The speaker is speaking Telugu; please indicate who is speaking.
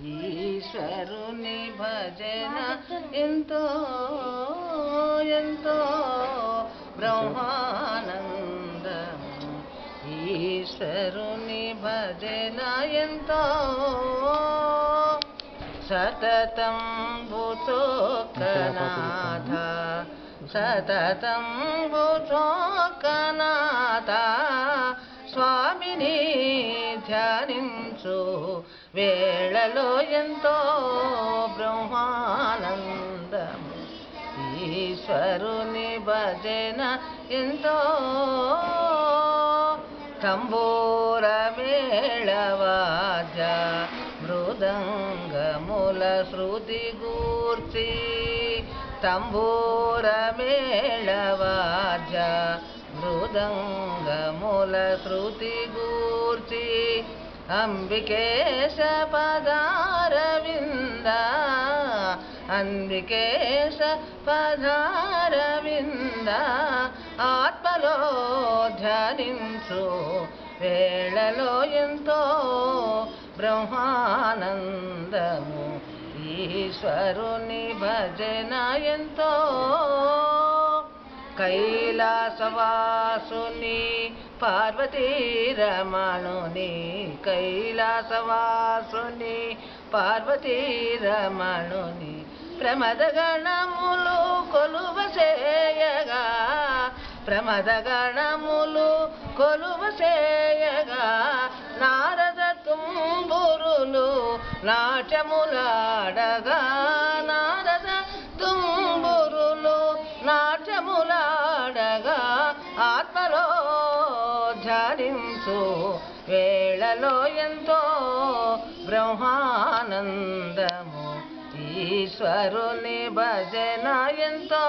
Speaker 1: ఈశ్వరుని భజన ఎంతో ఎంతో బ్రహ్మానందము. ఈశ్వరుని భజన ఎంతో సతతం భూచోకనాథ సతతం భూచోకనాథ స్వామిని ధ్యానించు వేళలో ఎంతో బ్రహ్మానందము. ఈశ్వరుని భజన ఎంతో తంబూర మేళవాద్య మృదంగముల శృతి గూర్చి తంబూర మేళవాద్య మృదంగముల శృతి గూర్చి అంబికేశ పదారవింద అంబికేశ పదారవింద ఆత్మలో ధ్యానించు వేళలో ఎంతో బ్రహ్మానందము. ఈశ్వరుని భజన ఎంతో కైలాసవాసుని పార్వతీ రమణుని కైలాసవాసుని పార్వతీ రమణుని ప్రమదగణములు కొలువ చేయగా ప్రమదగణములు కొలువ చేయగా నారద తుంబురులు నాట్యములాడగా నారద తుంబురులు నాట్యములాడగా ఆత్మలో ధ్యానించు వేళలో ఎంతో బ్రహ్మానందము. ఈశ్వరుని భజన ఎంతో